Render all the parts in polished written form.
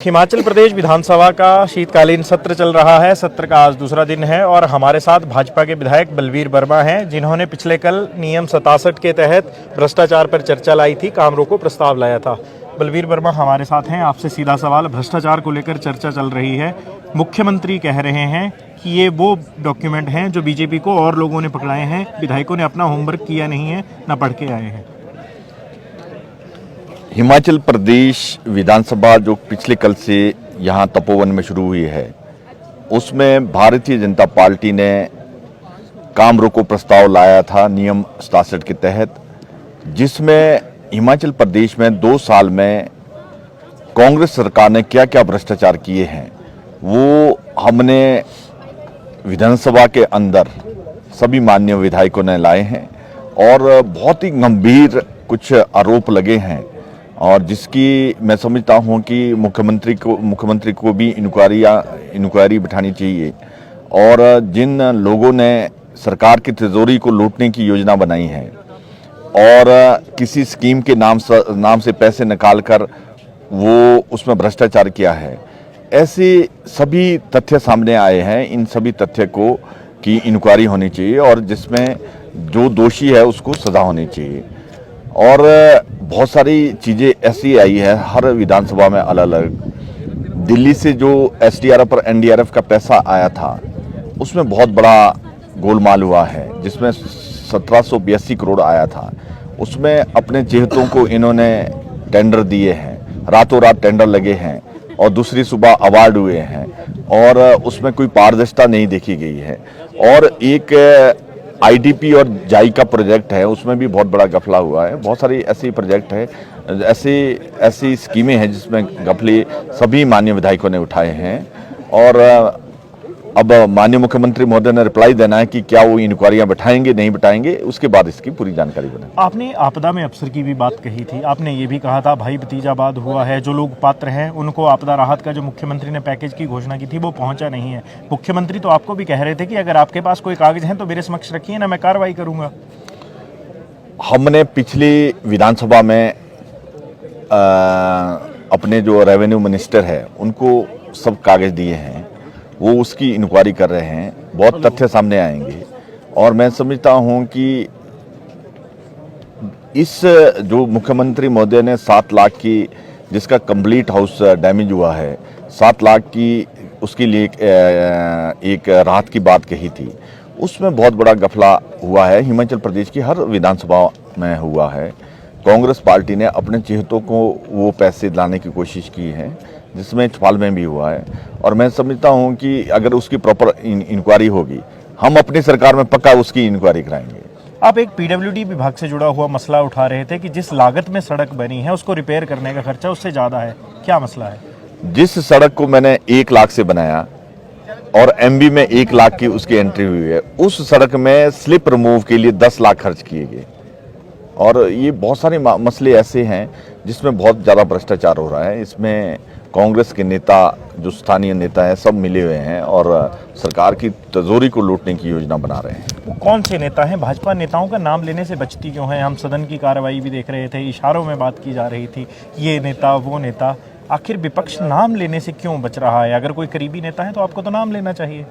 हिमाचल प्रदेश विधानसभा का शीतकालीन सत्र चल रहा है। सत्र का आज दूसरा दिन है और हमारे साथ भाजपा के विधायक बलवीर वर्मा हैं, जिन्होंने पिछले कल नियम 67 के तहत भ्रष्टाचार पर चर्चा लाई थी, काम रोको प्रस्ताव लाया था। बलवीर वर्मा हमारे साथ हैं। आपसे सीधा सवाल, भ्रष्टाचार को लेकर चर्चा चल रही है। मुख्यमंत्री कह रहे हैं कि ये वो डॉक्यूमेंट हैं जो बीजेपी को और लोगों ने पकड़ाए हैं, विधायकों ने अपना होमवर्क किया नहीं है, न पढ़ के आए हैं। हिमाचल प्रदेश विधानसभा जो पिछले कल से यहाँ तपोवन में शुरू हुई है, उसमें भारतीय जनता पार्टी ने काम रोको प्रस्ताव लाया था नियम 67 के तहत, जिसमें हिमाचल प्रदेश में 2 साल में कांग्रेस सरकार ने क्या क्या भ्रष्टाचार किए हैं वो हमने विधानसभा के अंदर सभी माननीय विधायकों ने लाए हैं और बहुत ही गंभीर कुछ आरोप लगे हैं और जिसकी मैं समझता हूं कि मुख्यमंत्री को भी इंक्वायरी बिठानी चाहिए। और जिन लोगों ने सरकार की तिजोरी को लूटने की योजना बनाई है और किसी स्कीम के नाम से पैसे निकालकर वो उसमें भ्रष्टाचार किया है, ऐसे सभी तथ्य सामने आए हैं। इन सभी तथ्य को की इंक्वायरी होनी चाहिए और जिसमें जो दोषी है उसको सजा होनी चाहिए। और बहुत सारी चीज़ें ऐसी आई है हर विधानसभा में अलग अलग। दिल्ली से जो एसडीआरएफ और एनडीआरएफ का पैसा आया था उसमें बहुत बड़ा गोलमाल हुआ है, जिसमें 1782 करोड़ आया था। उसमें अपने चेहतों को इन्होंने टेंडर दिए हैं, रातों रात टेंडर लगे हैं और दूसरी सुबह अवार्ड हुए हैं और उसमें कोई पारदर्शिता नहीं देखी गई है। और एक आईडीपी और जाई का प्रोजेक्ट है, उसमें भी बहुत बड़ा गफला हुआ है। बहुत सारी ऐसी प्रोजेक्ट है, ऐसी स्कीमें हैं जिसमें गफले सभी माननीय विधायकों ने उठाए हैं। और अब माननीय मुख्यमंत्री महोदय ने रिप्लाई देना है कि क्या वो इंक्वायरियां बैठाएंगे नहीं बैठाएंगे, उसके बाद इसकी पूरी जानकारी बने। आपने आपदा में अफसर की भी बात कही थी, आपने ये भी कहा था भाई भतीजावाद हुआ है, जो लोग पात्र हैं उनको आपदा राहत का जो मुख्यमंत्री ने पैकेज की घोषणा की थी वो पहुंचा नहीं है। मुख्यमंत्री तो आपको भी कह रहे थे कि अगर आपके पास कोई कागज हैं तो मेरे समक्ष रखिए ना, मैं कार्रवाई करूंगा। हमने पिछली विधानसभा में अपने जो रेवेन्यू मिनिस्टर है उनको सब कागज दिए हैं, वो उसकी इंक्वायरी कर रहे हैं, बहुत तथ्य सामने आएंगे। और मैं समझता हूं कि इस जो मुख्यमंत्री महोदय ने 7 लाख की, जिसका कंप्लीट हाउस डैमेज हुआ है, 7 लाख की उसके लिए एक राहत की बात कही थी, उसमें बहुत बड़ा गफला हुआ है। हिमाचल प्रदेश की हर विधानसभा में हुआ है। कांग्रेस पार्टी ने अपने चेहतों को वो पैसे लाने की कोशिश की है, जिसमें चौपाल में भी हुआ है। और मैं समझता हूं कि अगर उसकी प्रॉपर इंक्वायरी होगी, हम अपनी सरकार में पक्का उसकी इंक्वायरी कराएंगे। आप एक पीडब्ल्यूडी विभाग से जुड़ा हुआ मसला उठा रहे थे कि जिस लागत में सड़क बनी है उसको रिपेयर करने का खर्चा उससे ज़्यादा है, क्या मसला है? जिस सड़क को मैंने 1 लाख से बनाया और एमबी में 1 लाख की उसकी एंट्री हुई है, उस सड़क में स्लिप रिमूव के लिए 10 लाख खर्च किए गए। और ये बहुत सारे मसले ऐसे हैं जिसमें बहुत ज़्यादा भ्रष्टाचार हो रहा है। इसमें कांग्रेस के नेता, जो स्थानीय नेता हैं, सब मिले हुए हैं और सरकार की तिजोरी को लूटने की योजना बना रहे हैं। वो कौन से नेता हैं? भाजपा नेताओं का नाम लेने से बचती क्यों है? हम सदन की कार्रवाई भी देख रहे थे, इशारों में बात की जा रही थी, ये नेता वो नेता। आखिर विपक्ष नाम लेने से क्यों बच रहा है? अगर कोई करीबी नेता है तो आपको तो नाम लेना चाहिए।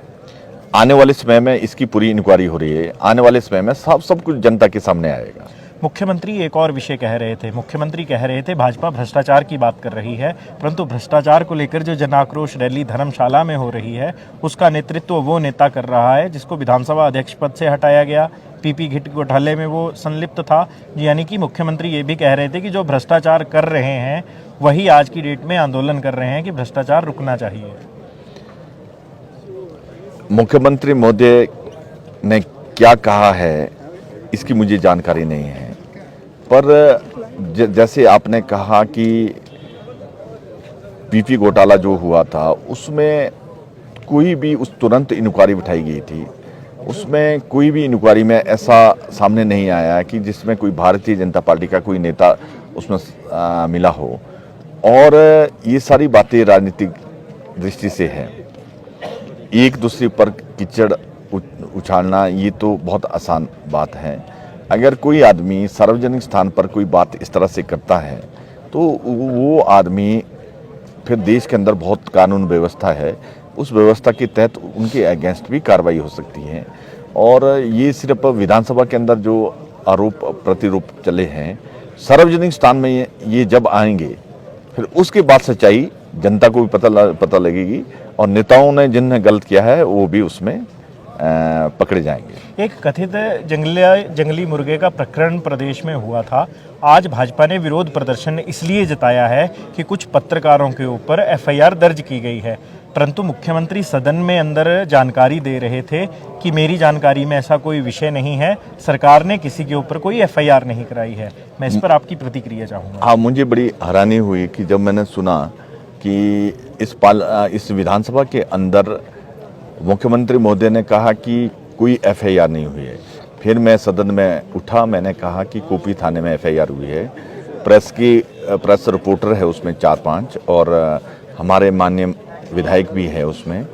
आने वाले समय में इसकी पूरी इंक्वायरी हो रही है, आने वाले समय में सब कुछ जनता के सामने आएगा। मुख्यमंत्री एक और विषय कह रहे थे, मुख्यमंत्री कह रहे थे भाजपा भ्रष्टाचार की बात कर रही है, परंतु भ्रष्टाचार को लेकर जो जन आक्रोश रैली धर्मशाला में हो रही है उसका नेतृत्व वो नेता कर रहा है जिसको विधानसभा अध्यक्ष पद से हटाया गया, पीपी किट घोटाले में वो संलिप्त था। यानी कि मुख्यमंत्री ये भी कह रहे थे कि जो भ्रष्टाचार कर रहे हैं वही आज की डेट में आंदोलन कर रहे हैं कि भ्रष्टाचार रुकना चाहिए। मुख्यमंत्री महोदय ने क्या कहा है इसकी मुझे जानकारी नहीं है, पर जैसे आपने कहा कि पीपी घोटाला जो हुआ था उसमें कोई भी तुरंत इंक्वायरी बिठाई गई थी, उसमें कोई भी इंक्वायरी में ऐसा सामने नहीं आया कि जिसमें कोई भारतीय जनता पार्टी का कोई नेता उसमें मिला हो। और ये सारी बातें राजनीतिक दृष्टि से है। एक दूसरे पर कीचड़ उछालना ये तो बहुत आसान बात है। अगर कोई आदमी सार्वजनिक स्थान पर कोई बात इस तरह से करता है तो वो आदमी फिर देश के अंदर बहुत कानून व्यवस्था है, उस व्यवस्था के तहत उनके अगेंस्ट भी कार्रवाई हो सकती है। और ये सिर्फ विधानसभा के अंदर जो आरोप प्रतिरोप चले हैं, सार्वजनिक स्थान में ये जब आएंगे फिर उसके बाद सच्चाई जनता को भी पता लगेगी और नेताओं ने जिन्हें गलत किया है वो भी उसमें पकड़े जाएंगे। एक कथित जंगली मुर्गे का प्रकरण प्रदेश में हुआ था। आज भाजपा ने विरोध प्रदर्शन इसलिए जताया है कि कुछ पत्रकारों के ऊपर एफआईआर दर्ज की गई है, परंतु मुख्यमंत्री सदन में अंदर जानकारी दे रहे थे कि मेरी जानकारी में ऐसा कोई विषय नहीं है, सरकार ने किसी के ऊपर कोई एफआईआर नहीं कराई है। मैं इस पर आपकी प्रतिक्रिया चाहूँगा। हाँ, मुझे बड़ी हैरानी हुई कि जब मैंने सुना कि इस विधानसभा के अंदर मुख्यमंत्री महोदय ने कहा कि कोई एफआईआर नहीं हुई है। फिर मैं सदन में उठा, मैंने कहा कि कोपी थाने में एफआईआर हुई है, प्रेस रिपोर्टर है उसमें 4-5 और हमारे माननीय विधायक भी है उसमें,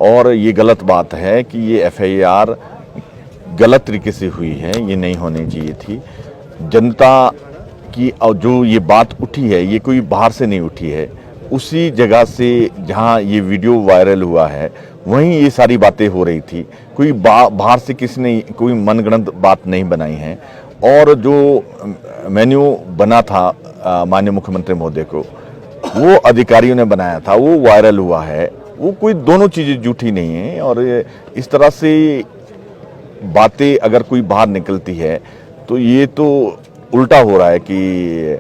और ये गलत बात है कि ये एफआईआर गलत तरीके से हुई है, ये नहीं होनी चाहिए थी। जनता की और जो ये बात उठी है ये कोई बाहर से नहीं उठी है, उसी जगह से जहाँ ये वीडियो वायरल हुआ है वहीं ये सारी बातें हो रही थी। कोई बाहर से किसी ने कोई मनगढ़ंत बात नहीं बनाई है। और जो मेन्यू बना था माननीय मुख्यमंत्री महोदय को, वो अधिकारियों ने बनाया था, वो वायरल हुआ है। वो कोई दोनों चीज़ें झूठी नहीं है। और इस तरह से बातें अगर कोई बाहर निकलती है तो ये तो उल्टा हो रहा है कि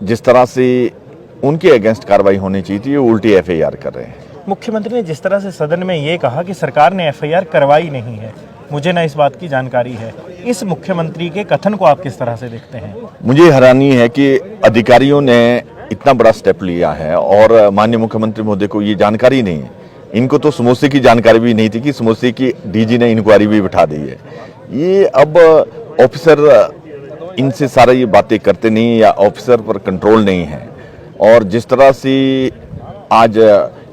जिस तरह से उनके अगेंस्ट कार्रवाई होनी चाहिए थी, ये उल्टी एफआईआर कर रहे हैं। मुख्यमंत्री ने जिस तरह से सदन में ये कहा कि सरकार ने एफआईआर करवाई नहीं है, मुझे ना इस बात की जानकारी है, इस मुख्यमंत्री के कथन को आप किस तरह से देखते हैं? मुझे हैरानी है कि अधिकारियों ने इतना बड़ा स्टेप लिया है और माननीय मुख्यमंत्री महोदय को ये जानकारी नहीं है। इनको तो समोसे की जानकारी भी नहीं थी कि समोसे की डीजी ने इंक्वायरी भी बिठा दी है। ये अब ऑफिसर इनसे सारा ये बातें करते नहीं, या ऑफिसर पर कंट्रोल नहीं है। और जिस तरह से आज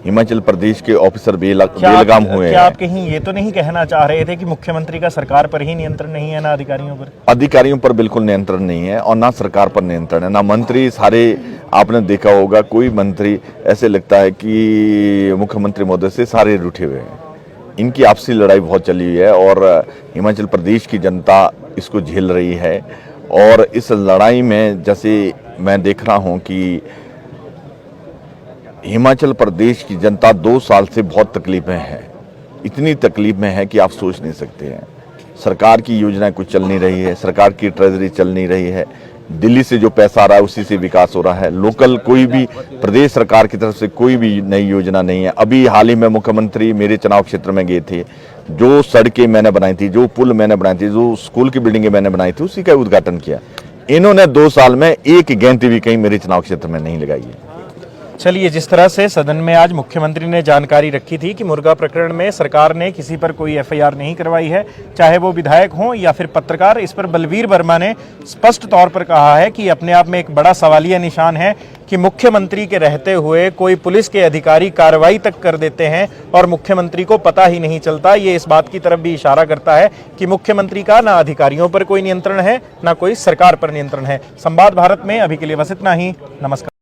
हिमाचल प्रदेश के ऑफिसर बेलगाम हुए हैं। क्या आप कहीं ये तो नहीं कहना चाह रहे थे कि मुख्यमंत्री का सरकार पर ही नियंत्रण नहीं है, ना अधिकारियों पर? अधिकारियों पर बिल्कुल नियंत्रण नहीं है और ना सरकार पर नियंत्रण है, ना मंत्री। सारे आपने देखा होगा, कोई मंत्री ऐसे लगता है कि मुख्यमंत्री महोदय से सारे रूठे हुए हैं। इनकी आपसी लड़ाई बहुत चली हुई है और हिमाचल प्रदेश की जनता इसको झेल रही है। और इस लड़ाई में जैसे मैं देख रहा हूँ कि हिमाचल प्रदेश की जनता 2 साल से बहुत तकलीफ में है। इतनी तकलीफ में है कि आप सोच नहीं सकते हैं। सरकार की योजनाएं कुछ चल नहीं रही है, सरकार की ट्रेजरी चल नहीं रही है, दिल्ली से जो पैसा आ रहा है उसी से विकास हो रहा है। लोकल कोई भी प्रदेश सरकार की तरफ से कोई भी नई योजना नहीं है। अभी हाल ही में मुख्यमंत्री मेरे चुनाव क्षेत्र में गए थे, जो सड़कें मैंने बनाई थी, जो पुल मैंने बनाई थी, जो स्कूल की बिल्डिंगें मैंने बनाई थी, उसी का उद्घाटन किया। इन्होंने 2 साल में एक गेंद भी कहीं मेरे चुनाव क्षेत्र में नहीं लगाई है। चलिए, जिस तरह से सदन में आज मुख्यमंत्री ने जानकारी रखी थी कि मुर्गा प्रकरण में सरकार ने किसी पर कोई एफआईआर नहीं करवाई है, चाहे वो विधायक हों या फिर पत्रकार, इस पर बलवीर वर्मा ने स्पष्ट तौर पर कहा है कि अपने आप में एक बड़ा सवालिया निशान है कि मुख्यमंत्री के रहते हुए कोई पुलिस के अधिकारी कार्रवाई तक कर देते हैं और मुख्यमंत्री को पता ही नहीं चलता। ये इस बात की तरफ भी इशारा करता है कि मुख्यमंत्री का ना अधिकारियों पर कोई नियंत्रण है, ना कोई सरकार पर नियंत्रण है। संवाद भारत में अभी के लिए बस इतना ही। नमस्कार।